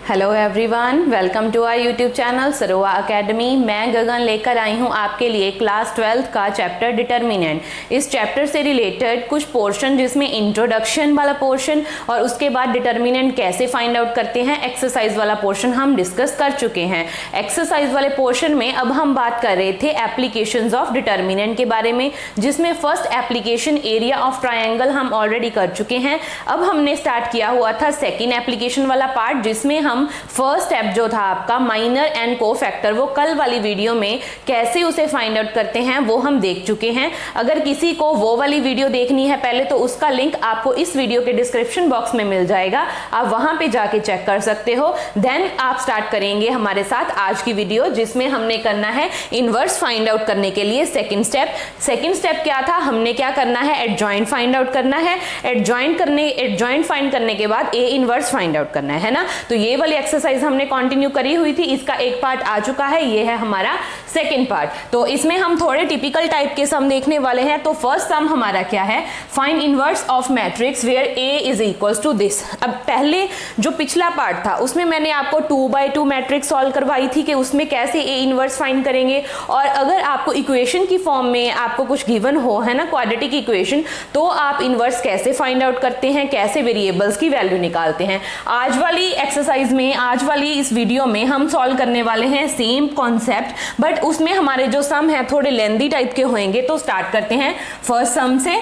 Hello everyone, welcome to our YouTube channel Sarova academy. मैं गगन लेकर आई हूं आपके लिए क्लास 12th का चैप्टर डिटर्मिनेंट। इस चैप्टर से रिलेटेड कुछ पोर्शन जिसमें इंट्रोडक्शन वाला पोर्शन और उसके बाद डिटर्मिनेंट कैसे फाइंड आउट करते हैं एक्सरसाइज वाला पोर्शन हम डिस्कस कर चुके हैं। एक्सरसाइज वाले पोर्शन में अब हम बात कर रहे थे एप्लीकेशंस ऑफ डिटर्मिनेंट के बारे में, जिसमें first application area of triangle हम ऑलरेडी कर चुके हैं। अब हमने स्टार्ट किया हुआ था सेकेंड एप्लीकेशन वाला पार्ट, जिसमें हम फर्स्ट स्टेप जो था आपका माइनर एंड कोफैक्टर, वो कल वाली वीडियो में कैसे उसे फाइंड आउट करते हैं वो हम देख चुके हैं। अगर किसी को वो वाली वीडियो देखनी है पहले, तो उसका लिंक आपको इस वीडियो के डिस्क्रिप्शन बॉक्स में मिल जाएगा, आप वहां पे जाके चेक कर सकते हो। देन आप स्टार्ट करेंगे हमारे साथ आज की वीडियो, जिसमें हमने करना है इनवर्स फाइंड आउट करने के लिए सेकंड स्टेप। सेकंड स्टेप क्या था, हमने क्या करना है, एडजॉइंट फाइंड आउट करना है। एडजॉइंट फाइंड करने के बाद ए इनवर्स फाइंड आउट करना है ना। तो ये वाली एक्सरसाइज हमने कंटिन्यू करी हुई थी, इसका एक पार्ट आ चुका है, ये है हमारा सेकंड पार्ट। तो इसमें हम थोड़े टिपिकल टाइप के सम देखने वाले हैं। तो फर्स्ट सम हमारा क्या है, find inverse of matrix where A is equals to this. अब पहले जो पिछला पार्ट था उसमें मैंने आपको 2x2 मैट्रिक्स सॉल्व करवाई थी कि उसमें कैसे ए इनवर्स फाइंड करेंगे। और अगर आपको इक्वेशन की फॉर्म में आपको कुछ गिवन हो, है ना, क्वाड्रेटिक इक्वेशन, तो आप इनवर्स कैसे फाइंड आउट करते हैं, कैसे वेरिएबल्स की वैल्यू निकालते हैं। आज वाली एक्सरसाइज में, आज वाली इस वीडियो में हम सॉल्व करने वाले हैं सेम कॉन्सेप्ट, बट उसमें हमारे जो सम है थोड़े लेंथी टाइप के होंगे। तो स्टार्ट करते हैं फर्स्ट सम से।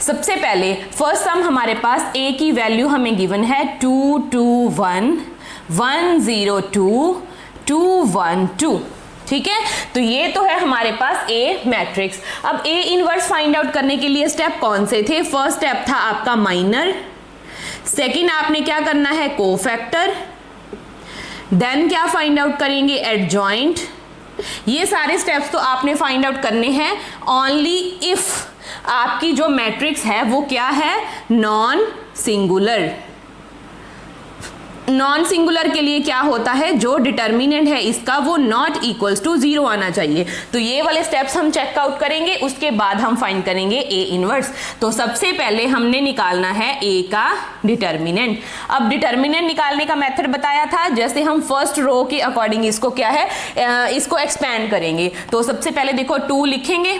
सबसे पहले फर्स्ट सम हमारे पास ए की वैल्यू हमें गिवन है 2 2 1 1 0 2 2 1 2। ठीक है, तो ये तो है हमारे पास ए मैट्रिक्स। अब ए इनवर्स फाइंड आउट करने के लिए स्टेप कौन से थे, फर्स्ट स्टेप था आपका माइनर, सेकेंड आपने क्या करना है, कोफैक्टर, देन क्या फाइंड आउट करेंगे, एडजॉइंट। ये सारे स्टेप्स तो आपने फाइंड आउट करने हैं ओनली इफ आपकी जो मैट्रिक्स है वो क्या है, नॉन सिंगुलर। नॉन सिंगुलर के लिए क्या होता है, जो डिटर्मिनेंट है इसका वो नॉट इक्वल्स टू 0 आना चाहिए। तो ये वाले स्टेप्स हम चेक आउट करेंगे, उसके बाद हम फाइंड करेंगे ए इनवर्स। तो सबसे पहले हमने निकालना है ए का डिटर्मिनेंट। अब डिटर्मिनेंट निकालने का मेथड बताया था, जैसे हम फर्स्ट रो के अकॉर्डिंग इसको क्या है, इसको एक्सपैंड करेंगे। तो सबसे पहले देखो 2 लिखेंगे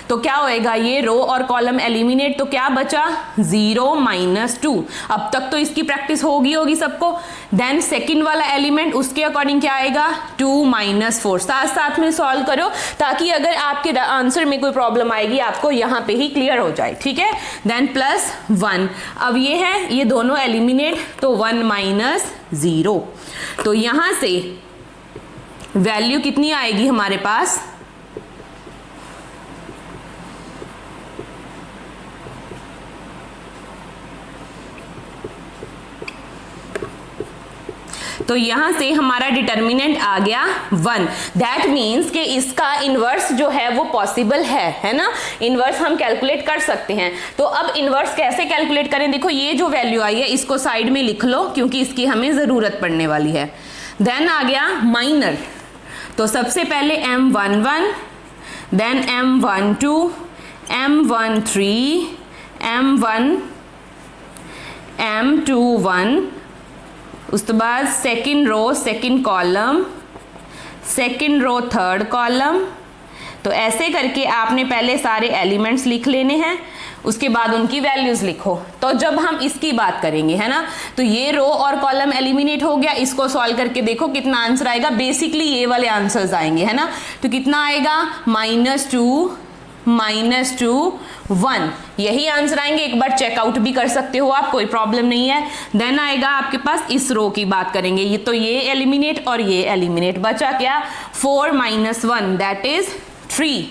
तो क्या होएगा, ये रो और कॉलम एलिमिनेट, तो क्या बचा 0 -2। अब तक तो इसकी प्रैक्टिस होगी सबको। देन सेकंड वाला एलिमेंट, उसके अकॉर्डिंग क्या आएगा, 2 -4। साथ साथ में सॉल्व करो ताकि अगर आपके आंसर में कोई प्रॉब्लम आएगी आपको यहाँ पे ही क्लियर हो जाए। ठीक है, देन +1। अब ये है, ये दोनों एलिमिनेट, तो 1 -0। तो यहां से वैल्यू कितनी आएगी हमारे पास, तो यहां से हमारा डिटर्मिनेंट आ गया 1। दैट मीन्स कि इसका इनवर्स जो है वो पॉसिबल है ना, इनवर्स हम कैलकुलेट कर सकते हैं। तो अब इनवर्स कैसे कैलकुलेट करें, देखो ये जो वैल्यू आई है इसको साइड में लिख लो क्योंकि इसकी हमें जरूरत पड़ने वाली है। देन आ गया माइनर, तो सबसे पहले M11, then M12, M13, M1, M21, उसके बाद second row second column, second row third column. तो ऐसे करके आपने पहले सारे एलिमेंट्स लिख लेने हैं, उसके बाद उनकी वैल्यूज लिखो। तो जब हम इसकी बात करेंगे, है ना, तो ये रो और कॉलम एलिमिनेट हो गया, इसको सॉल्व करके देखो कितना आंसर आएगा। बेसिकली ये वाले आंसर्स आएंगे, है ना। तो कितना आएगा, -2 -2 1, यही आंसर आएंगे। एक बार चेकआउट भी कर सकते हो आप, कोई प्रॉब्लम नहीं है। देन आएगा आपके पास, इस रो की बात करेंगे, ये तो ये एलिमिनेट और ये एलिमिनेट, बचा क्या, 4 -1 दैट इज 3।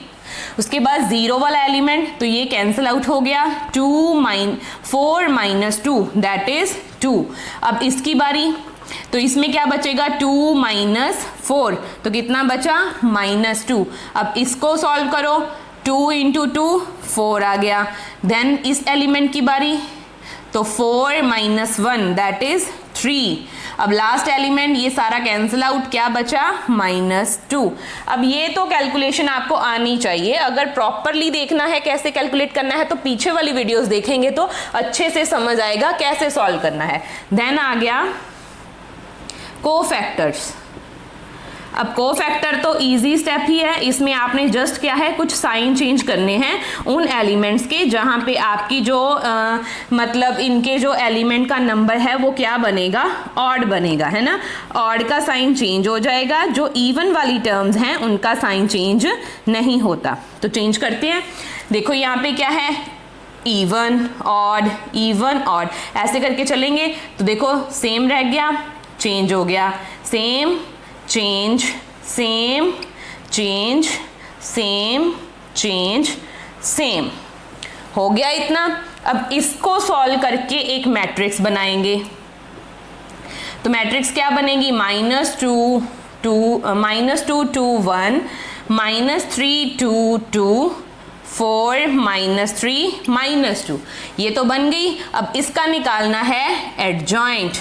उसके बाद 0 वाला एलिमेंट, तो ये कैंसिल आउट हो गया, 4 -2 दैट इज 2। अब इसकी बारी, तो इसमें क्या बचेगा, 2 -4, तो कितना बचा, -2। अब इसको सॉल्व करो, 2 × 2 4 आ गया। देन इस एलिमेंट की बारी, तो 4 -1 दैट इज 3। अब लास्ट एलिमेंट ये सारा कैंसिल आउट, क्या बचा -2। अब ये तो कैलकुलेशन आपको आनी चाहिए, अगर प्रॉपरली देखना है कैसे कैलकुलेट करना है तो पीछे वाली वीडियोस देखेंगे तो अच्छे से समझ आएगा कैसे सॉल्व करना है। देन आ गया कोफैक्टर्स। अब कोफैक्टर तो इजी स्टेप ही है, इसमें आपने जस्ट क्या है कुछ साइन चेंज करने हैं उन एलिमेंट्स के जहां पे आपकी जो मतलब इनके जो एलिमेंट का नंबर है वो क्या बनेगा, ऑड बनेगा, है ना। ऑड का साइन चेंज हो जाएगा, जो इवन वाली टर्म्स हैं उनका साइन चेंज नहीं होता। तो चेंज करते हैं। देखो यहाँ पे क्या है, इवन ऑड ऐसे करके चलेंगे तो देखो सेम रह गया, चेंज हो गया, same change, same change, same change, same हो गया इतना। अब इसको सॉल्व करके एक मैट्रिक्स बनाएंगे। तो मैट्रिक्स क्या बनेगी, -2 2 -2 2 1 -3 2 2 4 -3 -2, ये तो बन गई। अब इसका निकालना है एडजॉइंट।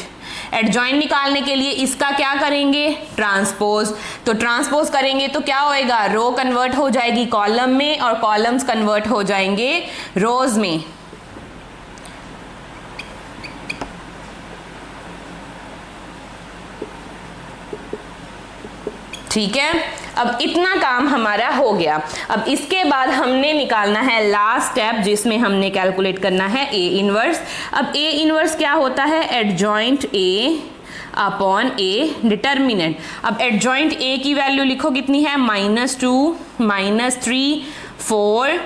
एडजॉइंट निकालने के लिए इसका क्या करेंगे, ट्रांसपोज। तो ट्रांसपोज करेंगे तो क्या होएगा, रो कन्वर्ट हो जाएगी कॉलम में और कॉलम्स कन्वर्ट हो जाएंगे रोज में। ठीक है, अब इतना काम हमारा हो गया। अब इसके बाद हमने निकालना है लास्ट स्टेप जिसमें हमने कैलकुलेट करना है ए इनवर्स। अब ए इनवर्स क्या होता है, adjoint A upon A determinant. अब एडजॉइंट ए की वैल्यू लिखो कितनी है, -2 -3 4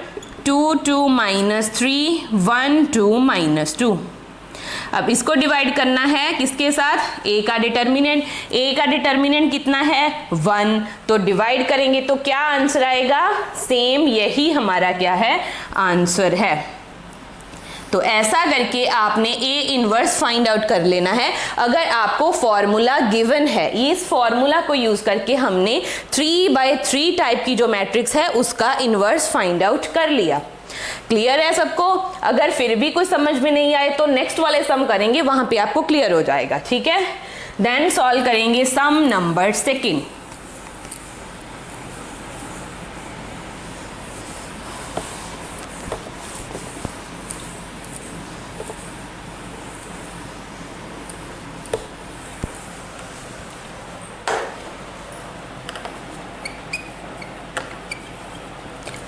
2 2 -3 1 2 -2। अब इसको डिवाइड करना है किसके साथ, ए का डिटर्मिनेंट। ए का डिटर्मिनेंट कितना है, 1, तो डिवाइड करेंगे तो क्या आंसर आएगा, सेम, यही हमारा क्या है, आंसर है। तो ऐसा करके आपने ए इनवर्स फाइंड आउट कर लेना है। अगर आपको फॉर्मूला गिवन है, इस फॉर्मूला को यूज करके हमने 3/3 टाइप की जो मैट्रिक्स है उसका इनवर्स फाइंड आउट कर लिया। क्लियर है सबको? अगर फिर भी कुछ समझ में नहीं आए तो नेक्स्ट वाले सम करेंगे, वहां पे आपको क्लियर हो जाएगा। ठीक है, देन सॉल्व करेंगे सम नंबर सेकंड।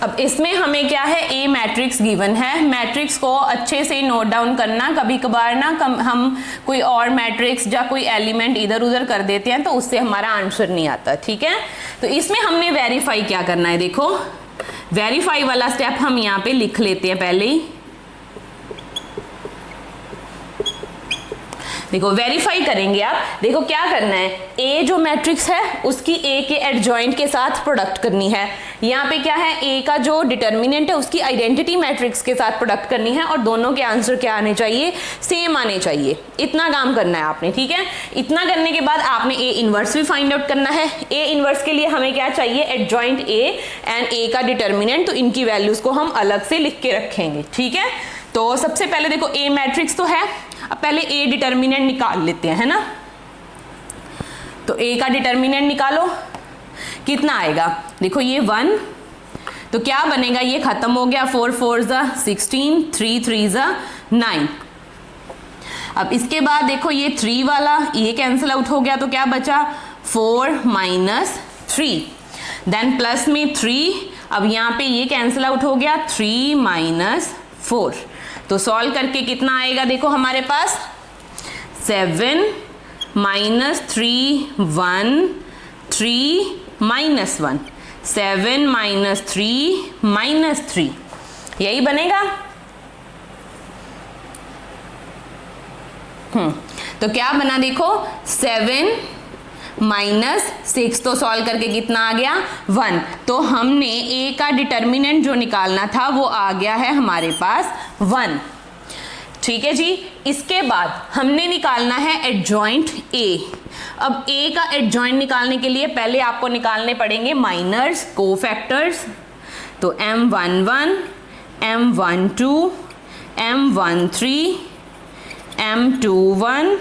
अब इसमें हमें क्या है, ए मैट्रिक्स गिवन है। मैट्रिक्स को अच्छे से नोट डाउन करना, कभी कभार ना हम कोई और मैट्रिक्स या कोई एलिमेंट इधर उधर कर देते हैं तो उससे हमारा आंसर नहीं आता। ठीक है, तो इसमें हमने वेरीफाई क्या करना है, देखो वेरीफाई वाला स्टेप हम यहाँ पे लिख लेते हैं पहले ही। देखो वेरीफाई करेंगे आप, देखो क्या करना है, ए जो मैट्रिक्स है उसकी ए के एडजॉइंट के साथ प्रोडक्ट करनी है। यहाँ पे क्या है, ए का जो डिटर्मिनेंट है उसकी आइडेंटिटी मैट्रिक्स के साथ प्रोडक्ट करनी है और दोनों के आंसर क्या आने चाहिए, सेम आने चाहिए। इतना काम करना है आपने। ठीक है, इतना करने के बाद आपने ए इनवर्स भी फाइंड आउट करना है। ए इनवर्स के लिए हमें क्या चाहिए, एडजॉइंट ए एंड ए का डिटर्मिनेंट, तो इनकी वैल्यूज को हम अलग से लिख के रखेंगे। ठीक है, तो सबसे पहले देखो ए मैट्रिक्स तो है, अब पहले ए डिटर्मिनेंट निकाल लेते हैं, है ना। तो ए का डिटर्मिनेंट निकालो, कितना आएगा, देखो ये 1, तो क्या बनेगा, ये खत्म हो गया, 4 4 16, 3 3 9। अब इसके बाद देखो ये 3 वाला ये कैंसिल आउट हो गया, तो क्या बचा 4 - 3, देन प्लस में 3, अब यहाँ पे ये कैंसिल आउट हो गया, 3 - 4। तो सॉल्व करके कितना आएगा, देखो हमारे पास 7 - 3 1 3 -1, 7 - 3 -3, यही बनेगा। तो क्या बना, देखो 7 - 6, तो सॉल्व करके कितना आ गया 1। तो हमने ए का डिटर्मिनेंट जो निकालना था वो आ गया है हमारे पास 1। ठीक है जी, इसके बाद हमने निकालना है एडजॉइंट ए। अब ए का एडजॉइंट निकालने के लिए पहले आपको निकालने पड़ेंगे माइनर्स, कोफैक्टर्स। तो M11 M12 M13 M21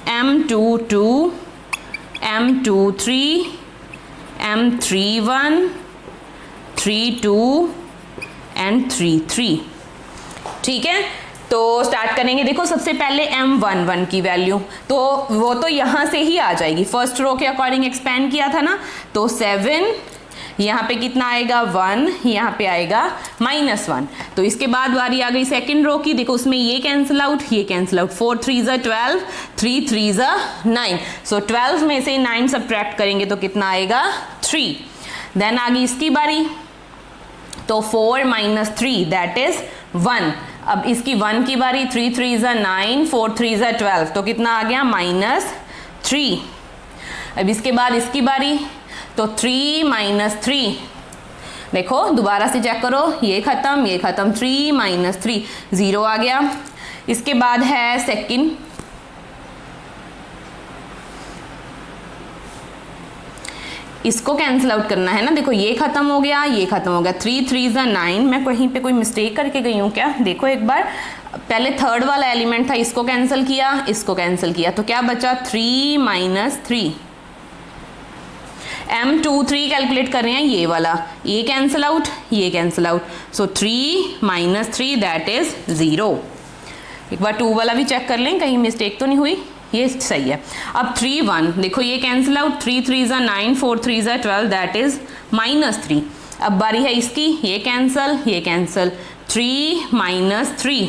M2 2, M2 3, M3 1, 3 2 and 3 3। ठीक है, तो स्टार्ट करेंगे। देखो सबसे पहले M11 की वैल्यू तो वो तो यहाँ से ही आ जाएगी, फर्स्ट रो के अकॉर्डिंग एक्सपेंड किया था ना, तो 7, यहाँ पे कितना आएगा 1, यहाँ पे आएगा -1। तो इसके बाद बारी आ गई सेकंड रो की। देखो उसमें ये कैंसिल आउट, ये कैंसिल आउट, 4 3 12, 3 3 9। सो 12 में से 9 सब्ट्रैक्ट करेंगे तो कितना आएगा 3। देन आ गई इसकी बारी, तो 4 - 3 दैट इज 1। अब इसकी 1 की बारी, 3 3 9, 4 3 12, तो कितना आ गया -3। अब इसके बाद इसकी बारी, तो 3 - 3, देखो दोबारा से चेक करो, ये खत्म ये खत्म, 3 - 3 0 आ गया। इसके बाद है सेकंड, इसको कैंसिल आउट करना है ना। देखो ये खत्म हो गया, ये खत्म हो गया, 3 3 9। मैं कहीं पे कोई मिस्टेक करके गई हूँ क्या? देखो एक बार, पहले थर्ड वाला एलिमेंट था, इसको कैंसिल किया, इसको कैंसिल किया, तो क्या बचा 3 - 3। M23 कैलकुलेट कर रहे हैं, ये वाला, ये कैंसिल आउट, ये cancel out, so 3 - 3 that is 0। एक बार 2 वाला भी चेक कर लें, कहीं मिस्टेक तो नहीं हुई, ये सही है। अब 3 1, देखो ये कैंसिल आउट, 3 3 9, 4 3 12 दैट इज -3। अब बारी है इसकी, ये कैंसिल, ये कैंसिल, 3 - 3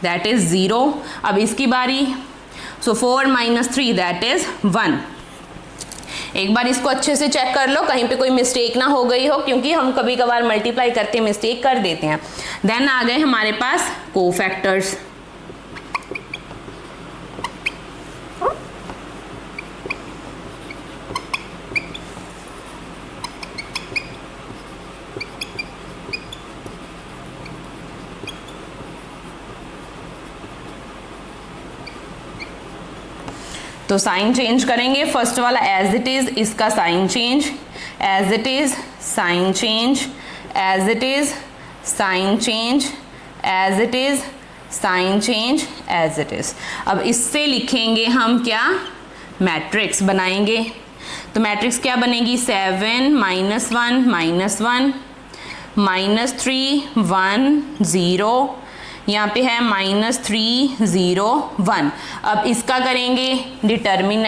दैट इज 0। अब इसकी बारी, सो 4 - 3 दैट इज 1। एक बार इसको अच्छे से चेक कर लो, कहीं पे कोई मिस्टेक ना हो गई हो, क्योंकि हम कभी कभार मल्टीप्लाई करते मिस्टेक कर देते हैं। देन आ गए हमारे पास कोफैक्टर्स। तो साइन चेंज करेंगे, फर्स्ट वाला एज इट इज, इसका sign change, as it is sign change, as it is sign change, as it is sign change, as it is. अब इससे लिखेंगे हम क्या, मैट्रिक्स बनाएंगे। तो मैट्रिक्स क्या बनेगी, 7 -1 -1 -3 1 0, यहाँ पे है -3 0 1। अब इसका करेंगे डिटर्मिन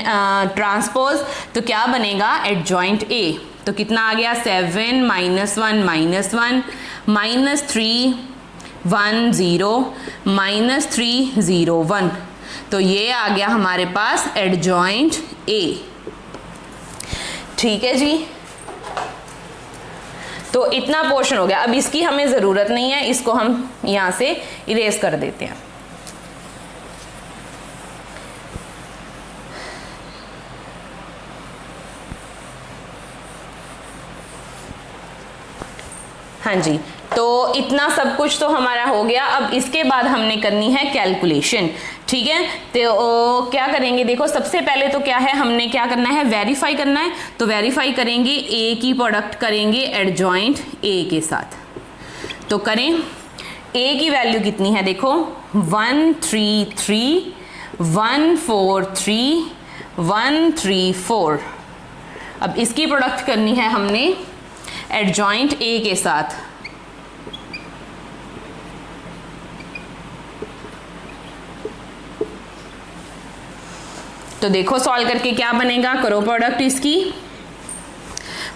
ट्रांसपोज, तो क्या बनेगा एडजॉइंट ए। तो कितना आ गया 7 -1 -1 -3 1 0 -3 0 1। तो ये आ गया हमारे पास एडजॉइंट ए। ठीक है जी, तो इतना पोर्शन हो गया। अब इसकी हमें ज़रूरत नहीं है, इसको हम यहाँ से इरेज कर देते हैं। हाँ जी, तो इतना सब कुछ तो हमारा हो गया। अब इसके बाद हमने करनी है कैलकुलेशन। ठीक है, तो क्या करेंगे, देखो सबसे पहले तो क्या है, हमने क्या करना है, वेरीफाई करना है। तो वेरीफाई करेंगे, ए की प्रोडक्ट करेंगे एडजॉइंट ए के साथ। तो करें, ए की वैल्यू कितनी है, देखो 1 3 3 1 4 3 1 3 4। अब इसकी प्रोडक्ट करनी है हमने एडजॉइंट ए के साथ। तो देखो सॉल्व करके क्या बनेगा, करो प्रोडक्ट इसकी।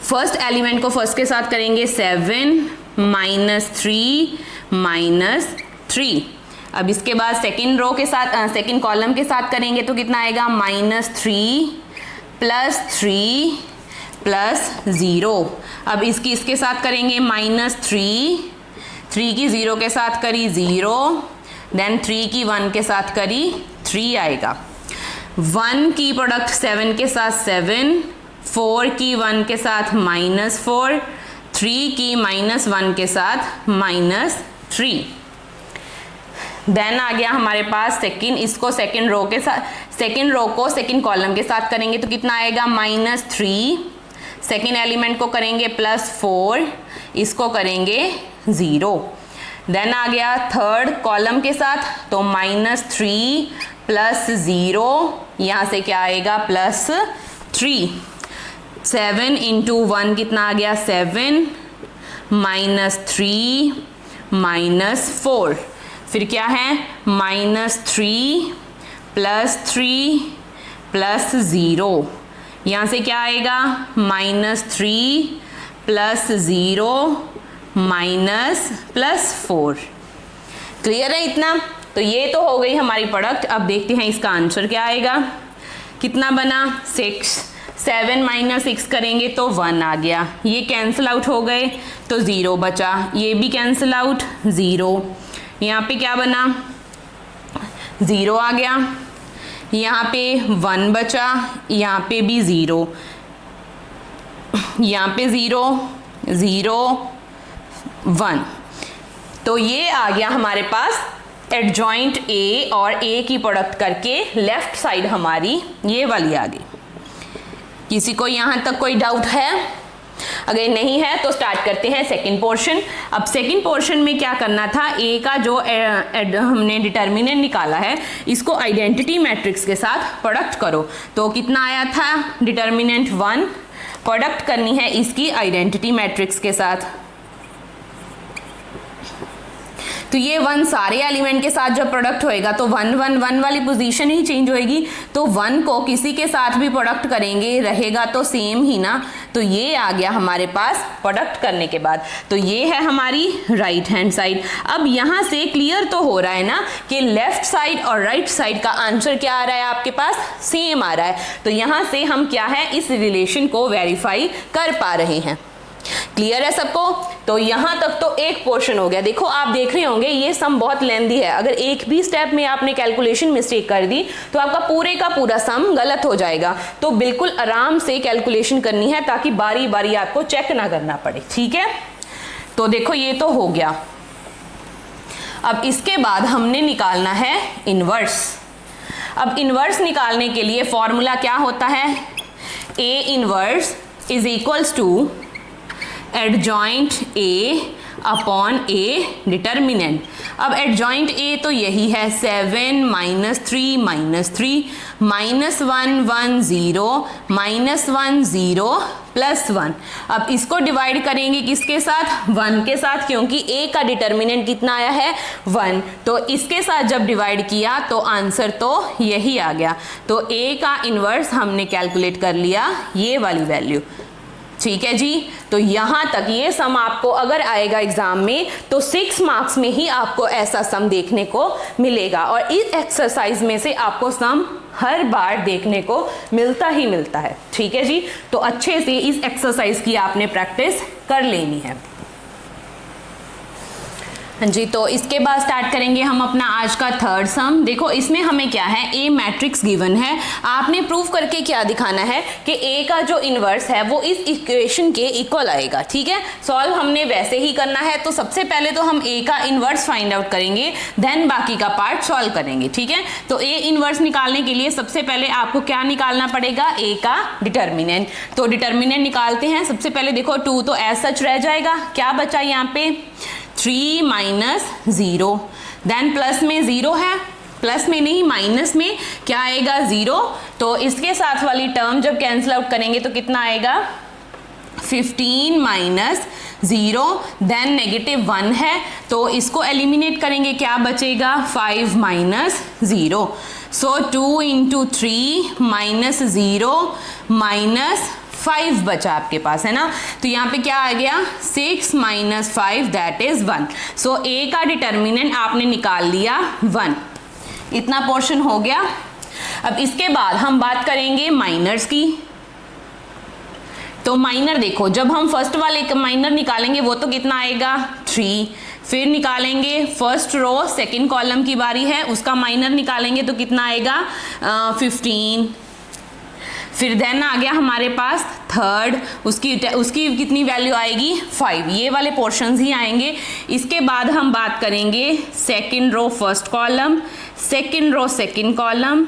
फर्स्ट एलिमेंट को फर्स्ट के साथ करेंगे, 7 -3 -3। अब इसके बाद सेकंड रो के साथ, सेकंड कॉलम के साथ करेंगे तो कितना आएगा, -3 +3 +0। अब इसके साथ करेंगे -3, 3 की 0 के साथ करी 0, देन 3 की 1 के साथ करी 3 आएगा। 1 की प्रोडक्ट 7 के साथ 7, 4 की 1 के साथ -4, 3 की -1 के साथ -3। देन आ गया हमारे पास सेकंड, इसको सेकंड रो के साथ, सेकंड रो को सेकंड कॉलम के साथ करेंगे तो कितना आएगा, -3। सेकंड एलिमेंट को करेंगे +4, इसको करेंगे 0। देन आ गया थर्ड कॉलम के साथ, तो -3 प्लस 0, यहाँ से क्या आएगा प्लस 3। 7 इंटू 1 कितना आ गया 7, माइनस 3 माइनस 4, फिर क्या है -3 प्लस 3 प्लस 0, यहाँ से क्या आएगा -3 प्लस 0 माइनस प्लस 4। क्लियर है इतना? तो ये तो हो गई हमारी प्रोडक्ट। अब देखते हैं इसका आंसर क्या आएगा। कितना बना 6, 7 माइनस 6 करेंगे तो 1 आ गया, ये कैंसिल आउट हो गए तो 0 बचा, ये भी कैंसिल आउट 0, यहाँ पे क्या बना 0 आ गया, यहाँ पे 1 बचा, यहाँ पे भी 0, यहाँ पे 0 0 1। तो ये आ गया हमारे पास एडजॉइंट ए और ए की प्रोडक्ट करके लेफ्ट साइड हमारी ये वाली आ गई। किसी को यहाँ तक कोई डाउट है? अगर नहीं है तो स्टार्ट करते हैं सेकंड पोर्शन। अब सेकंड पोर्शन में क्या करना था, ए का जो हमने डिटर्मिनेंट निकाला है इसको आइडेंटिटी मैट्रिक्स के साथ प्रोडक्ट करो। तो कितना आया था डिटर्मिनेंट 1, प्रोडक्ट करनी है इसकी आइडेंटिटी मैट्रिक्स के साथ। तो ये 1 सारे एलिमेंट के साथ जब प्रोडक्ट होएगा तो 1 1 1 वाली पोजीशन ही चेंज होएगी, तो 1 को किसी के साथ भी प्रोडक्ट करेंगे रहेगा तो सेम ही ना। तो ये आ गया हमारे पास प्रोडक्ट करने के बाद। तो ये है हमारी राइट हैंड साइड। अब यहाँ से क्लियर तो हो रहा है ना कि लेफ्ट साइड और राइट साइड का आंसर क्या आ रहा है आपके पास, सेम आ रहा है। तो यहाँ से हम क्या है इस रिलेशन को वेरीफाई कर पा रहे हैं। क्लियर है सबको? तो यहां तक तो एक पोर्शन हो गया। देखो आप देख रहे होंगे ये सम बहुत लेंदी है, अगर एक भी स्टेप में आपने कैलकुलेशन मिस्टेक कर दी तो आपका पूरे का पूरा सम गलत हो जाएगा। तो बिल्कुल आराम से कैलकुलेशन करनी है ताकि बारी बारी आपको चेक ना करना पड़े। ठीक है, तो देखो ये तो हो गया। अब इसके बाद हमने निकालना है इनवर्स। अब इनवर्स निकालने के लिए फॉर्मूला क्या होता है, A inverse is equals to adjoint A upon A determinant. अब एडजॉइंट ए तो यही है 7 minus 3 minus 3 minus 1 1 0 minus 1 0 plus 1। अब इसको डिवाइड करेंगे किसके साथ, 1 के साथ, क्योंकि ए का डिटर्मिनेंट कितना आया है 1। तो इसके साथ जब डिवाइड किया तो आंसर तो यही आ गया। तो ए का इनवर्स हमने कैलकुलेट कर लिया, ये वाली वैल्यू। ठीक है जी, तो यहां तक ये सम आपको अगर आएगा एग्जाम में तो 6 मार्क्स में ही आपको ऐसा सम देखने को मिलेगा, और इस एक्सरसाइज में से आपको सम हर बार देखने को मिलता ही मिलता है। ठीक है जी, तो अच्छे से इस एक्सरसाइज की आपने प्रैक्टिस कर लेनी है। हाँ जी, तो इसके बाद स्टार्ट करेंगे हम अपना आज का थर्ड सम। देखो इसमें हमें क्या है, ए मैट्रिक्स गिवन है, आपने प्रूव करके क्या दिखाना है कि ए का जो इनवर्स है वो इस इक्वेशन के इक्वल आएगा। ठीक है, सॉल्व हमने वैसे ही करना है। तो सबसे पहले तो हम ए का इनवर्स फाइंड आउट करेंगे, देन बाकी का पार्ट सॉल्व करेंगे। ठीक है, तो ए इनवर्स निकालने के लिए सबसे पहले आपको क्या निकालना पड़ेगा, ए का डिटर्मिनेंट। तो डिटर्मिनेंट निकालते हैं। सबसे पहले देखो 2 तो एज सच रह जाएगा, क्या बचा यहाँ पे 3 माइनस 0, देन प्लस में 0 है, प्लस में नहीं माइनस में क्या आएगा 0। तो इसके साथ वाली टर्म जब कैंसिल आउट करेंगे तो कितना आएगा 15 माइनस 0, देन नेगेटिव 1 है तो इसको एलिमिनेट करेंगे, क्या बचेगा 5 माइनस 0। सो 2 इंटू 3 माइनस 0 माइनस 5 बचा आपके पास, है ना। तो यहाँ पे क्या आ गया 6 माइनस 5 दैट इज 1। सो ए का डिटर्मिनेंट आपने निकाल लिया 1। इतना पोर्शन हो गया। अब इसके बाद हम बात करेंगे माइनर्स की। तो माइनर देखो, जब हम फर्स्ट वाले माइनर निकालेंगे वो तो कितना आएगा 3, फिर निकालेंगे फर्स्ट रो सेकंड कॉलम की बारी है, उसका माइनर निकालेंगे तो कितना आएगा 15, फिर देन आ गया हमारे पास थर्ड, उसकी कितनी वैल्यू आएगी 5। ये वाले पोर्शंस ही आएंगे। इसके बाद हम बात करेंगे second row first column, second row second column,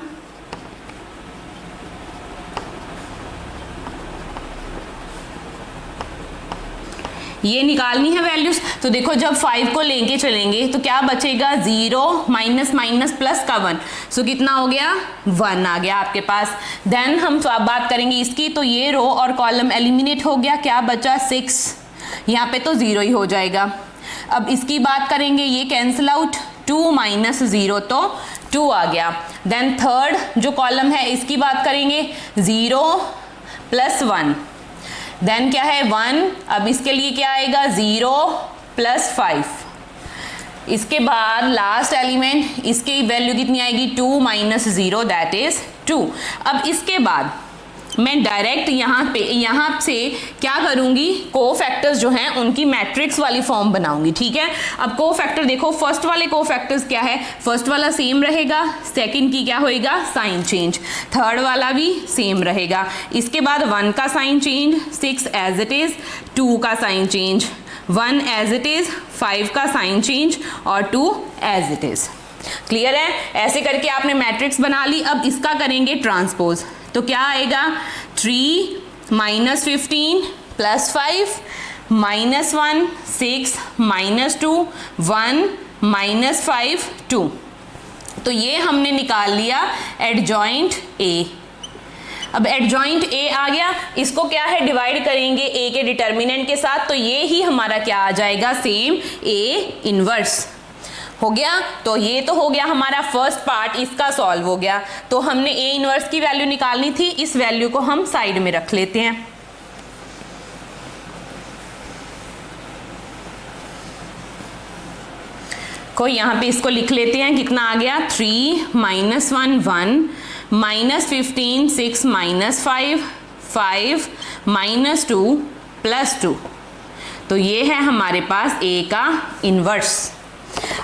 ये निकालनी है वैल्यूज। तो देखो जब 5 को लेके चलेंगे तो क्या बचेगा, 0 माइनस माइनस प्लस का 1, सो कितना हो गया, 1 आ गया आपके पास। देन हम बात करेंगे इसकी, तो ये रो और कॉलम एलिमिनेट हो गया, क्या बचा 6, यहाँ पे तो 0 ही हो जाएगा। अब इसकी बात करेंगे, ये कैंसिल आउट, 2 माइनस 0 तो 2 आ गया। देन थर्ड जो कॉलम है इसकी बात करेंगे, 0 प्लस 1, देन क्या है 1, अब इसके लिए क्या आएगा 0 प्लस 5, इसके बाद लास्ट एलिमेंट, इसकी वैल्यू कितनी आएगी 2 माइनस 0 दैट इज 2। अब इसके बाद मैं डायरेक्ट यहाँ से क्या करूँगी, कोफैक्टर्स जो हैं उनकी मैट्रिक्स वाली फॉर्म बनाऊंगी, ठीक है। अब कोफैक्टर देखो, फर्स्ट वाले कोफैक्टर्स क्या है, फर्स्ट वाला सेम रहेगा, सेकंड की क्या होएगा साइन चेंज, थर्ड वाला भी सेम रहेगा, इसके बाद 1 का sign change, 6 as it is, 2 का sign change, 1 as it is, 5 का साइन चेंज और 2 एज इट इज। क्लियर है, ऐसे करके आपने मैट्रिक्स बना ली। अब इसका करेंगे ट्रांसपोज, तो क्या आएगा 3 minus 15 plus 5 minus 1 6 minus 2 1 minus 5 2। तो ये हमने निकाल लिया एडजॉइंट ए। अब एडजॉइंट ए आ गया, इसको क्या है डिवाइड करेंगे ए के डिटर्मिनेंट के साथ, तो ये ही हमारा क्या आ जाएगा सेम ए इनवर्स हो गया। तो ये तो हो गया हमारा फर्स्ट पार्ट, इसका सॉल्व हो गया। तो हमने ए इनवर्स की वैल्यू निकालनी थी, इस वैल्यू को हम साइड में रख लेते हैं। को यहाँ पे इसको लिख लेते हैं, कितना आ गया 3 minus 1 1 minus 15 6 minus 5 5 minus 2 plus 2। तो ये है हमारे पास ए का इनवर्स।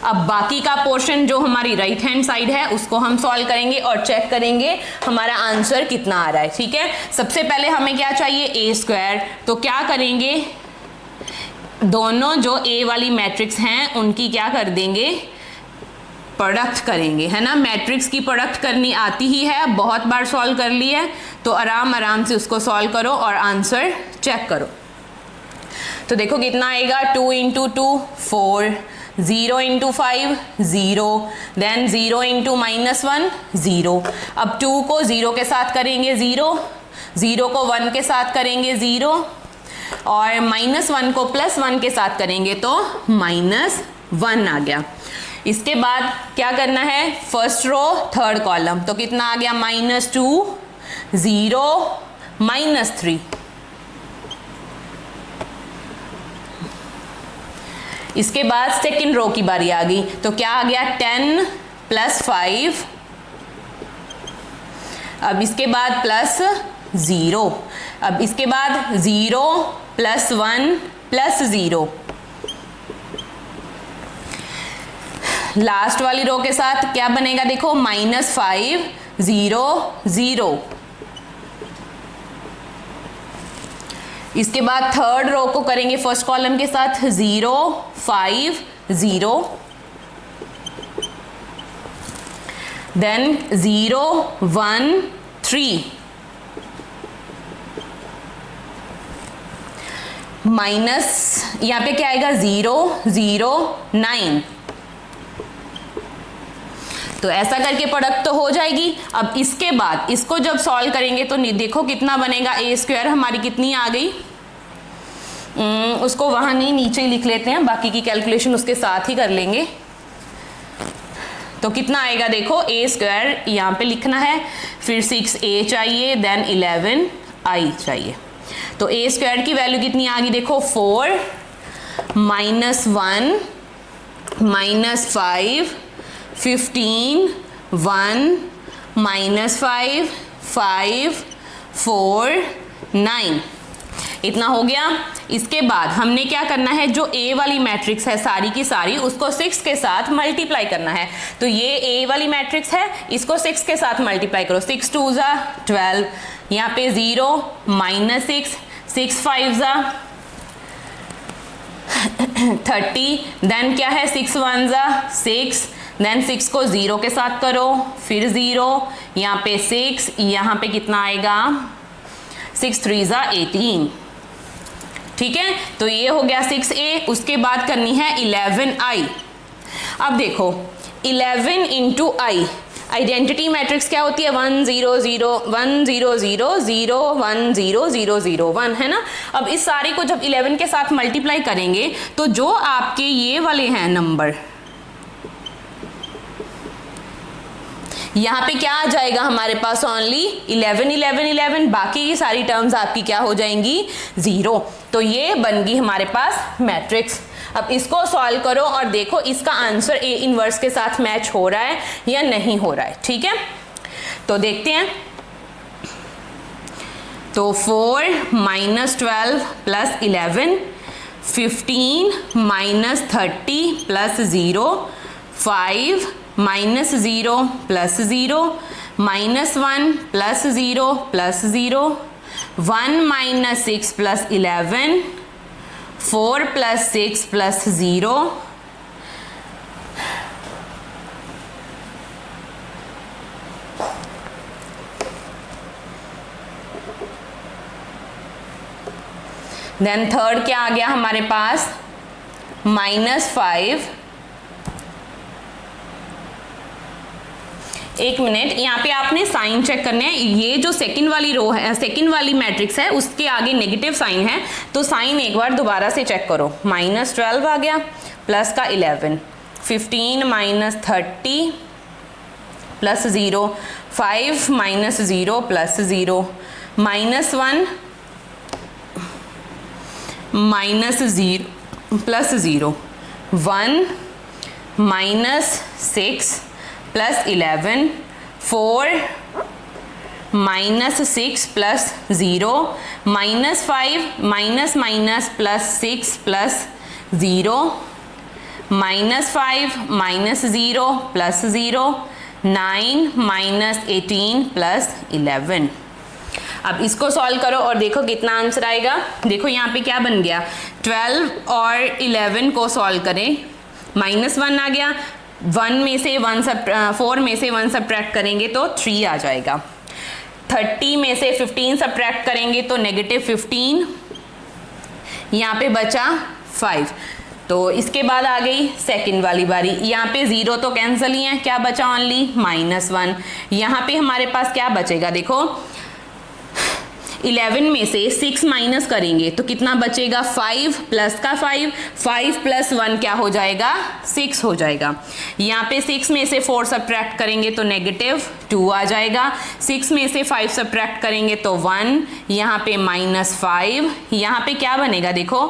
अब बाकी का पोर्शन जो हमारी राइट हैंड साइड है उसको हम सॉल्व करेंगे और चेक करेंगे हमारा आंसर कितना आ रहा है, ठीक है। सबसे पहले हमें क्या चाहिए ए स्क्वायर, तो क्या करेंगे दोनों जो ए वाली मैट्रिक्स हैं उनकी क्या कर देंगे, प्रोडक्ट करेंगे, है ना। मैट्रिक्स की प्रोडक्ट करनी आती ही है, बहुत बार सॉल्व कर ली है, तो आराम आराम से उसको सॉल्व करो और आंसर चेक करो। तो देखो कितना आएगा 2 into 2 4, 0 into 5 0, then 0 into minus 1 0। अब 2 को 0 के साथ करेंगे 0, 0 को 1 के साथ करेंगे 0 और माइनस 1 को प्लस 1 के साथ करेंगे तो माइनस 1 आ गया। इसके बाद क्या करना है, फर्स्ट रो थर्ड कॉलम, तो कितना आ गया -2 0 -3। इसके बाद सेकंड रो की बारी आ गई, तो क्या आ गया 10 प्लस 5, अब इसके बाद प्लस 0, अब इसके बाद 0 प्लस 1 प्लस 0। लास्ट वाली रो के साथ क्या बनेगा देखो -5 0 0। इसके बाद थर्ड रो को करेंगे फर्स्ट कॉलम के साथ 0 5 0, देन 0 1 3 माइनस यहाँ पे क्या आएगा 0 0 9। तो ऐसा करके प्रोडक्ट तो हो जाएगी। अब इसके बाद इसको जब सॉल्व करेंगे तो देखो कितना बनेगा, ए स्क्वायर हमारी कितनी आ गई, उसको वहां नहीं नीचे ही लिख लेते हैं, बाकी की कैलकुलेशन उसके साथ ही कर लेंगे। तो कितना आएगा देखो, ए स्क्वायर यहाँ पे लिखना है, फिर 6a चाहिए, देन 11i चाहिए। तो ए स्क्वायर की वैल्यू कितनी आ गई देखो 4 -1 -5 15 1 -5 5 4 9, इतना हो गया। इसके बाद हमने क्या करना है, जो ए वाली मैट्रिक्स है सारी की सारी उसको 6 के साथ मल्टीप्लाई करना है। तो ये ए वाली मैट्रिक्स है, इसको 6 के साथ मल्टीप्लाई करो, 6 2 ज़ा 12, यहाँ पे 0 -6 6 5 ज़ा 30, देन क्या है 6 1 ज़ा 6, देन 6 को 0 के साथ करो, फिर 0, यहाँ पे 6, यहाँ पे कितना आएगा 6 3 ज़ा 18, ठीक है, तो ये हो गया 6a। उसके बाद करनी है 11i। अब देखो 11 इंटू आई, आइडेंटिटी मैट्रिक्स क्या होती है 1 0 0 1 0 0 0 1 0 0 0 1 है ना। अब इस सारे को जब 11 के साथ मल्टीप्लाई करेंगे तो जो आपके ये वाले हैं नंबर, यहाँ पे क्या आ जाएगा हमारे पास ओनली 11 11 11, बाकी की सारी टर्म्स आपकी क्या हो जाएंगी 0। तो ये बन गई हमारे पास मैट्रिक्स। अब इसको सॉल्व करो और देखो इसका आंसर ए इनवर्स के साथ मैच हो रहा है या नहीं हो रहा है। ठीक है, तो देखते हैं। तो 4 minus 12 plus 11, 15 minus 30 plus 0, 5 minus 0 plus 0, minus 1 plus 0 plus 0, 1 minus 6 plus 11, 4 plus 6 plus 0, then third क्या आ गया हमारे पास -5। एक मिनट, यहाँ पे आपने साइन चेक करने हैं। ये जो सेकंड वाली रो है, सेकंड वाली मैट्रिक्स है, उसके आगे नेगेटिव साइन है, तो साइन एक बार दोबारा से चेक करो। -12 आ गया, प्लस का 11, 15 minus 30 plus 0, 5 minus 0 plus 0, -1 minus 0 plus 0, 1 minus 6 plus 11, 4 minus 6 plus 0, -5 minus minus plus 6 plus 0, -5 minus 0 plus 0, 9 minus 18 plus 11। अब इसको सॉल्व करो और देखो कितना आंसर आएगा। देखो यहाँ पे क्या बन गया, 12 और 11 को सॉल्व करें, -1 आ गया, 4 में से 1 सब्ट्रैक्ट करेंगे तो 3 आ जाएगा, 30 में से 15 सब्ट्रैक्ट करेंगे तो -15, यहाँ पे बचा 5। तो इसके बाद आ गई सेकंड वाली बारी, यहाँ पे 0 तो कैंसिल ही है, क्या बचा ओनली -1। यहाँ पे हमारे पास क्या बचेगा, देखो 11 में से 6 माइनस करेंगे तो कितना बचेगा, 5 प्लस का 5 प्लस 1 क्या हो जाएगा 6 हो जाएगा। यहाँ पे 6 में से 4 सब्ट्रैक्ट करेंगे तो -2 आ जाएगा, 6 में से 5 सब्ट्रैक्ट करेंगे तो 1, यहाँ पे -5, यहाँ पे क्या बनेगा देखो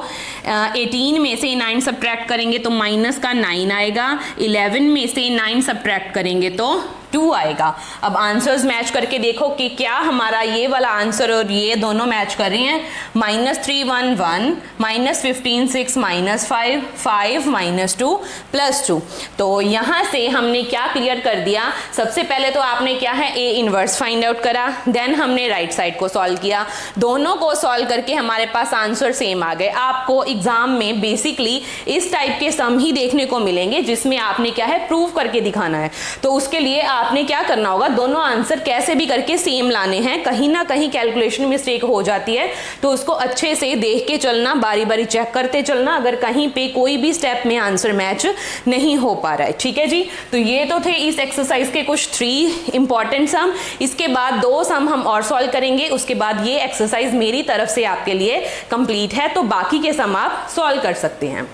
18 में से 9 सब्ट्रैक्ट करेंगे तो माइनस का 9 आएगा, 11 में से 9 सब्ट्रैक्ट करेंगे तो 2 आएगा। अब आंसर्स मैच करके देखो कि क्या हमारा ये वाला आंसर और ये दोनों मैच कर रहे हैं। -3 1 1, -15 6, -5 5, -2 +2। तो यहाँ से हमने क्या क्लियर कर दिया, सबसे पहले तो आपने क्या है ए इनवर्स फाइंड आउट करा, देन हमने राइट साइड को सॉल्व किया, दोनों को सॉल्व करके हमारे पास आंसर सेम आ गए। आपको एग्जाम में बेसिकली इस टाइप के सम ही देखने को मिलेंगे जिसमें आपने क्या है प्रूव करके दिखाना है। तो उसके लिए आपने क्या करना होगा, दोनों आंसर कैसे भी करके सेम लाने हैं। कहीं ना कहीं कैलकुलेशन मिस्टेक हो जाती है तो उसको अच्छे से देख के चलना, बारी बारी चेक करते चलना अगर कहीं पे कोई भी स्टेप में आंसर मैच नहीं हो पा रहा है। ठीक है जी, तो ये तो थे इस एक्सरसाइज के कुछ 3 इंपॉर्टेंट सम। इसके बाद 2 सम हम और सॉल्व करेंगे, उसके बाद ये एक्सरसाइज मेरी तरफ से आपके लिए कंप्लीट है, तो बाकी के सम आप सॉल्व कर सकते हैं।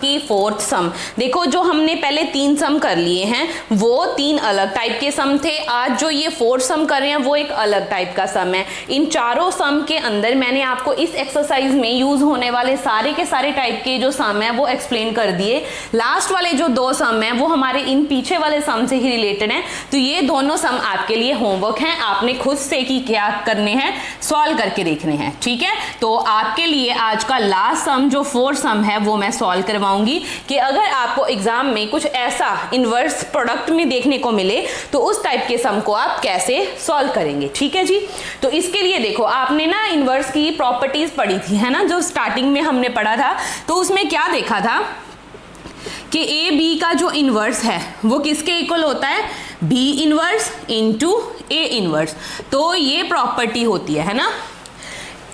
की 4th सम देखो, जो हमने पहले 3 सम कर लिए हैं वो 3 अलग टाइप के सम थे। आज जो ये 4th सम कर रहे हैं वो एक अलग टाइप का सम है। इन चारों सम के अंदर मैंने आपको इस एक्सरसाइज में यूज होने वाले सारे के सारे टाइप के जो सम है वो एक्सप्लेन कर दिए। लास्ट वाले जो 2 सम है वो हमारे इन पीछे वाले सम से ही रिलेटेड हैं। तो ये दोनों सम आपके लिए होमवर्क हैं, आपने खुद से की क्या करने हैं, सॉल्व करके देखने हैं। ठीक है, तो आपके लिए आज का लास्ट सम जो 4th सम है वो मैं सॉल्व करवा कि अगर आपको एग्जाम में कुछ ऐसा इनवर्स प्रोडक्ट में देखने को मिले तो उस टाइप के सम को आप कैसे सॉल्व करेंगे। ठीक है जी, तो इसके लिए देखो आपने ना इनवर्स की प्रॉपर्टीज पढ़ी थी, है ना, जो स्टार्टिंग में हमने पढ़ा था। तो उसमें क्या देखा था कि ए बी का जो इनवर्स है वो किसके इक्वल होता है, B inverse into A inverse. तो ये प्रॉपर्टी होती है ना,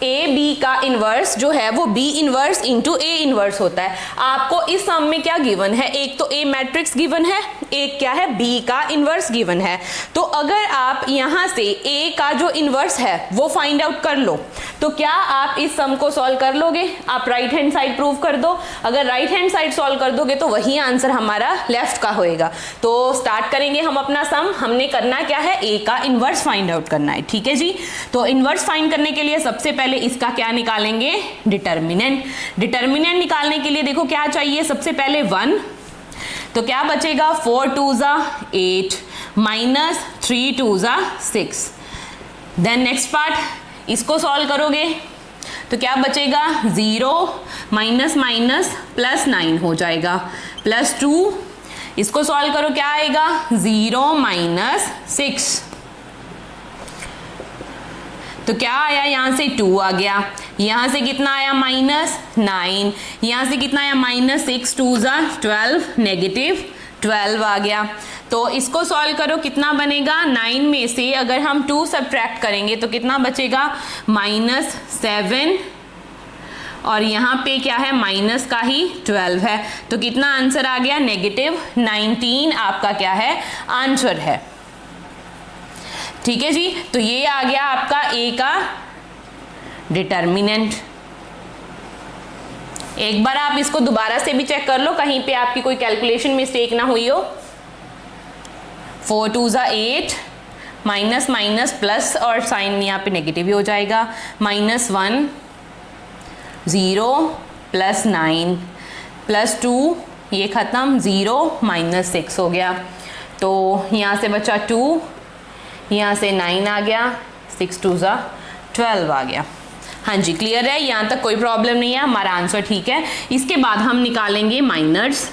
ए बी का इन्वर्स जो है वो B inverse into A inverse होता है। आपको इस सम में क्या गिवन है, एक तो ए मैट्रिक्स गिवन है, एक क्या है बी का इन्वर्स गिवन है। तो अगर आप यहां से ए का जो इन्वर्स है वो फाइंड आउट कर लो तो क्या आप इस सम को सॉल्व कर लोगे? आप राइट हैंड साइड प्रूव कर दो। अगर राइट हैंड साइड सॉल्व कर दोगे तो वही आंसर हमारा लेफ्ट का होएगा। तो स्टार्ट करेंगे हम अपना सम। हमने करना क्या है, ए का इन्वर्स फाइंड आउट करना है। ठीक है जी, तो इन्वर्स फाइंड करने के लिए सबसे पहले इसका क्या निकालेंगे, डिटर्मिनेंट। डिटर्मिनेंट निकालने के लिए देखो क्या चाहिए, सबसे पहले 1, तो क्या बचेगा 4 2 = 8 माइनस 3 2 = 6। देन नेक्स्ट पार्ट इसको सॉल्व करोगे तो क्या बचेगा 0 माइनस माइनस प्लस 9 हो जाएगा, प्लस 2। इसको सॉल्व करो क्या आएगा 0 माइनस 6, तो क्या आया यहां से 2 आ गया, यहां से कितना आया माइनस 9, यहां से कितना आया माइनस 6 2 = 12 नेगेटिव 12 आ गया। तो इसको सॉल्व करो कितना बनेगा, 9 में से अगर हम 2 सब्ट्रैक्ट करेंगे तो कितना बचेगा माइनस 7 और यहाँ पे क्या है माइनस का ही 12 है। तो कितना आंसर आ गया नेगेटिव 19 आपका क्या है आंसर है। ठीक है जी, तो ये आ गया आपका ए का डिटर्मिनेंट। एक बार आप इसको दोबारा से भी चेक कर लो कहीं पे आपकी कोई कैलकुलेशन मिस्टेक ना हुई हो। 4 2 = 8 माइनस माइनस प्लस और साइन यहाँ पे नेगेटिव ही हो जाएगा, -1 0 प्लस 9 प्लस 2 ये खत्म 0 माइनस 6 हो गया। तो यहाँ से बचा 2, यहाँ से 9 आ गया, 6 2 = 12 आ गया। हाँ जी क्लियर है, यहाँ तक कोई प्रॉब्लम नहीं है, हमारा आंसर ठीक है। इसके बाद हम निकालेंगे माइनर्स।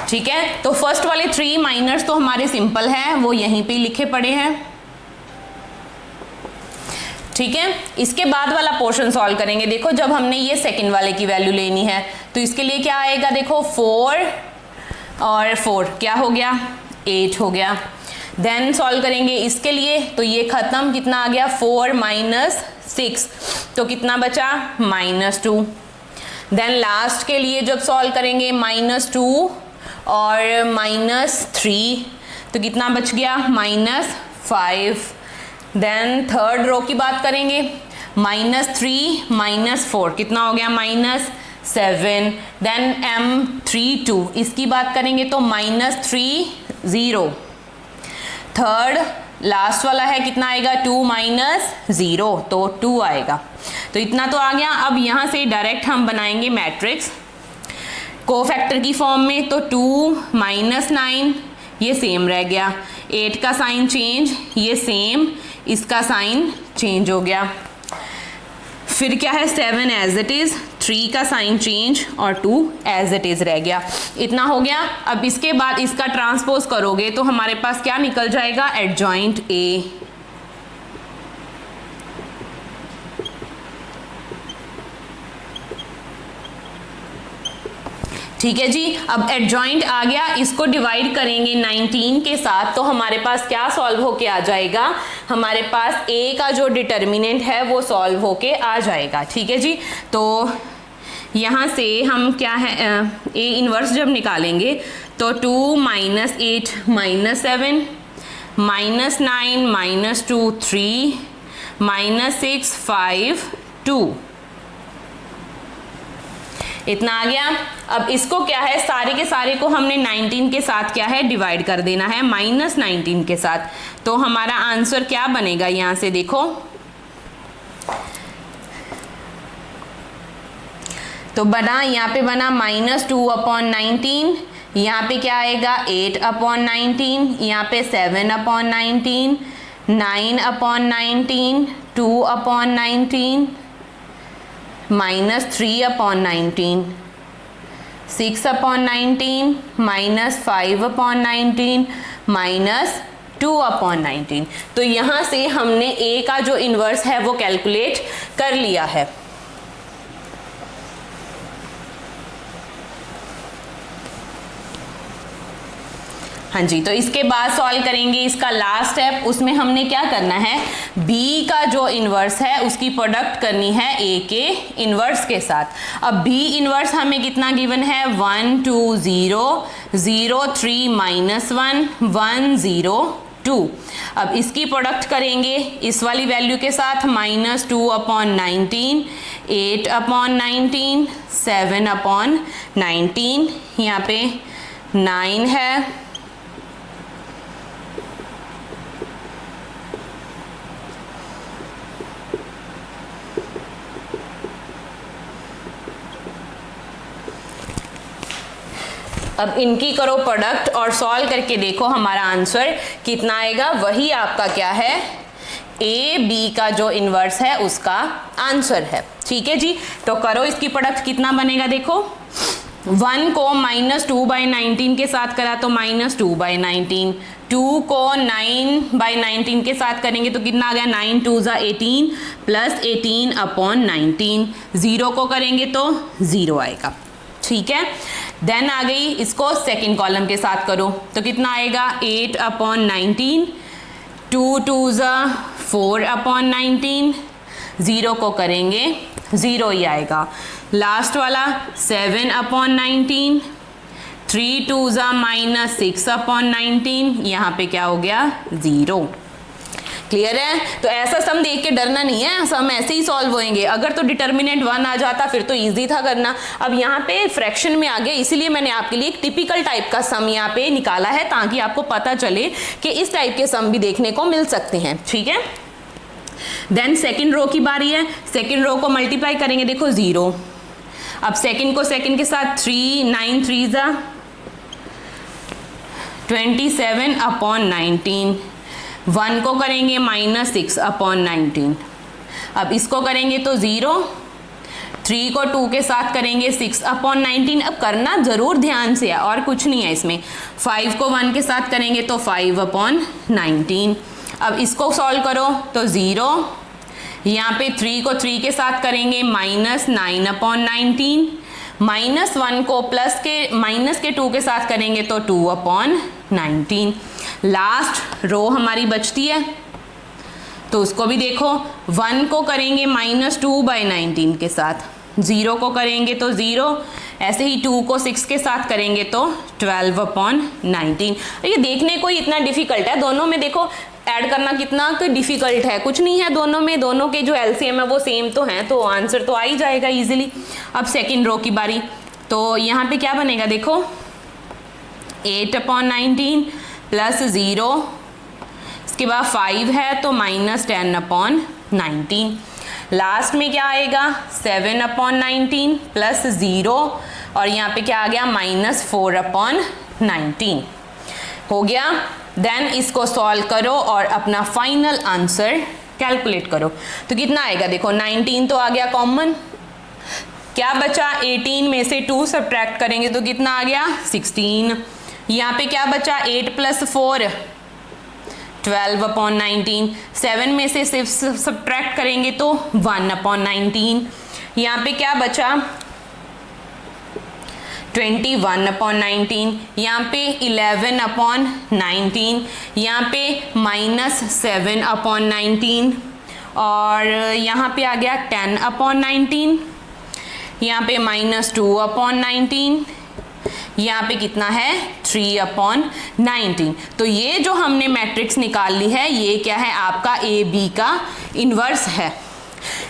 ठीक है, तो फर्स्ट वाले 3 माइनर्स तो हमारे सिंपल हैं, वो यहीं पे लिखे पड़े हैं। ठीक है, इसके बाद वाला पोर्शन सॉल्व करेंगे। देखो जब हमने ये सेकंड वाले की वैल्यू लेनी है तो इसके लिए क्या आएगा, देखो 4 और 4 क्या हो गया 8 हो गया। देन सॉल्व करेंगे इसके लिए तो ये खत्म, कितना आ गया 4 माइनस 6 तो कितना बचा -2। देन लास्ट के लिए जब सॉल्व करेंगे -2 और -3 तो कितना बच गया -5। देन थर्ड रो की बात करेंगे -3 -4 कितना हो गया -7। देन M32 इसकी बात करेंगे तो -3 0। थर्ड लास्ट वाला है कितना आएगा 2 -0 तो 2 आएगा। तो इतना तो आ गया। अब यहाँ से डायरेक्ट हम बनाएंगे मैट्रिक्स कोफैक्टर की फॉर्म में। तो 2 -9 ये सेम रह गया, 8 का साइन चेंज, ये सेम, इसका साइन चेंज हो गया। फिर क्या है 7 एज इट इज, 3 का साइन चेंज और 2 एज इट इज रह गया। इतना हो गया। अब इसके बाद इसका ट्रांसपोज करोगे तो हमारे पास क्या निकल जाएगा एडजॉइंट ए। ठीक है जी, अब एडजॉइंट आ गया, इसको डिवाइड करेंगे 19 के साथ तो हमारे पास क्या सॉल्व होके आ जाएगा, हमारे पास ए का जो डिटर्मिनेंट है वो सॉल्व होके आ जाएगा। ठीक है जी, तो यहाँ से हम क्या है ए इनवर्स जब निकालेंगे तो 2 -8 -7 -9 -2 3 -6 5 2 इतना आ गया। अब इसको क्या है सारे के सारे को हमने 19 के साथ क्या है डिवाइड कर देना है -19 के साथ। तो हमारा आंसर क्या बनेगा यहाँ से देखो, तो बना यहाँ पे बना -2/19, यहाँ पे क्या आएगा 8/19, यहाँ पे 7/19, 9/19, 2/19, -3/19, 6/19, -5/19, 2/19। तो यहाँ से हमने a का जो इन्वर्स है वो कैलकुलेट कर लिया है। हाँ जी, तो इसके बाद सॉल्व करेंगे इसका लास्ट स्टेप। उसमें हमने क्या करना है, b का जो इन्वर्स है उसकी प्रोडक्ट करनी है a के इन्वर्स के साथ। अब b इन्वर्स हमें कितना गिवन है, 1 2 0 0 3 -1 1 0 2। अब इसकी प्रोडक्ट करेंगे इस वाली वैल्यू के साथ, -2/19 8/19 7/19, यहाँ पे 9 है, अब इनकी करो प्रोडक्ट और सॉल्व करके देखो हमारा आंसर कितना आएगा। वही आपका क्या है, ए बी का जो इन्वर्स है उसका आंसर है। ठीक है जी, तो करो इसकी प्रोडक्ट, कितना बनेगा देखो। 1 को -2/19 के साथ करा तो -2/19, 2 को 9/19 के साथ करेंगे तो कितना आ गया, 9 2 = 18 प्लस 18/19, 0 को करेंगे तो 0 आएगा। ठीक है, देन आ गई इसको सेकंड कॉलम के साथ करो तो कितना आएगा, 8/19, 2 2 = 4/19, 0 को करेंगे 0 ही आएगा। लास्ट वाला 7/19, 3 2 = -6/19, यहाँ पे क्या हो गया, 0। क्लियर है। तो ऐसा सम देख के डरना नहीं है, सम ऐसे ही सॉल्व होंगे। अगर तो डिटर्मिनेंट 1 आ जाता फिर तो इजी था करना। अब यहाँ पे फ्रैक्शन में आ गया, इसीलिए मैंने आपके लिए एक टिपिकल टाइप का सम यहाँ पे निकाला है ताकि आपको पता चले कि इस टाइप के सम भी देखने को मिल सकते हैं। ठीक है, देन सेकेंड रो की बारी है। सेकेंड रो को मल्टीप्लाई करेंगे, देखो 0। अब सेकेंड को सेकेंड के साथ 3 9 3 = 27/19, 1 को करेंगे -6/19। अब इसको करेंगे तो 0, 3 को 2 के साथ करेंगे 6/19। अब करना जरूर ध्यान से है और कुछ नहीं है इसमें। 5 को 1 के साथ करेंगे तो 5/19। अब इसको सॉल्व करो तो 0, यहाँ पे 3 को 3 के साथ करेंगे -9/19, -1 को माइनस के 2 के साथ करेंगे तो 2/19। लास्ट रो हमारी बचती है तो उसको भी देखो, 1 को करेंगे -2/19 के साथ, 0 को करेंगे तो 0, ऐसे ही 2 को 6 के साथ करेंगे तो 12/19। ये देखने को ही इतना डिफिकल्ट है, दोनों में देखो ऐड करना कितना डिफिकल्ट है, कुछ नहीं है दोनों में, दोनों के जो एलसीएम है वो सेम तो हैं, तो आंसर तो आ ही जाएगा इजीली। अब सेकंड रो की बारी, तो यहाँ पे क्या बनेगा देखो, 8/19 प्लस 0, इसके बाद 5 है तो -10/19। लास्ट में क्या आएगा, 7/19 प्लस 0 और यहाँ पे क्या आ गया, -4/19 हो गया। देन इसको सॉल्व करो और अपना फाइनल आंसर कैलकुलेट करो तो कितना आएगा देखो, 19 तो आ गया कॉमन, क्या बचा, 18 में से 2 सब्ट्रैक्ट करेंगे तो कितना आ गया, 16। यहाँ पे क्या बचा, 8 + 4 12/19, 7 में से 6 सब्ट्रैक्ट करेंगे तो 1/19। यहाँ पे क्या बचा, 21/19, यहाँ पे 11/19, यहाँ पे -7/19 और यहाँ पे आ गया 10/19, यहाँ पे -2/19, यहाँ पे कितना है, 3/19। तो ये जो हमने मैट्रिक्स निकाल ली है ये क्या है, आपका ए बी का इन्वर्स है।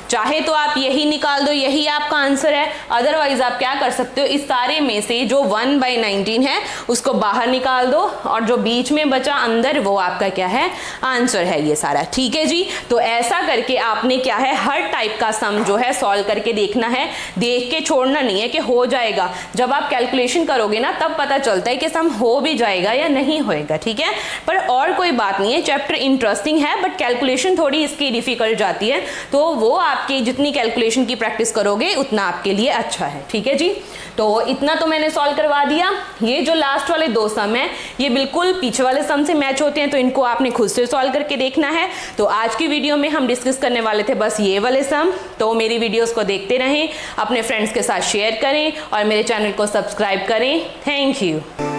चाहे तो आप यही निकाल दो, यही आपका आंसर है, अदरवाइज आप क्या कर सकते हो, इस सारे में से जो 1/19 है उसको बाहर निकाल दो और जो बीच में बचा अंदर वो आपका क्या है, आंसर है ये सारा। ठीक है जी, तो ऐसा करके आपने क्या है, हर टाइप का सम जो है सॉल्व करके देखना है, देख के छोड़ना नहीं है कि हो जाएगा। जब आप कैलकुलेशन करोगे ना तब पता चलता है कि सम हो भी जाएगा या नहीं होएगा। ठीक है, पर और कोई बात नहीं है, चैप्टर इंटरेस्टिंग है बट कैलकुलेशन थोड़ी इसकी डिफिकल्ट जाती है, तो वो आपकी जितनी कैलकुलेशन की प्रैक्टिस करोगे उतना आपके लिए अच्छा है। ठीक है जी, तो इतना तो मैंने सॉल्व करवा दिया। ये जो लास्ट वाले 2 सम है ये बिल्कुल पीछे वाले सम से मैच होते हैं, तो इनको आपने खुद से सॉल्व करके देखना है। तो आज की वीडियो में हम डिस्कस करने वाले थे बस ये वाले सम। तो मेरी वीडियोस को देखते रहें, अपने फ्रेंड्स के साथ शेयर करें और मेरे चैनल को सब्सक्राइब करें। Thank you.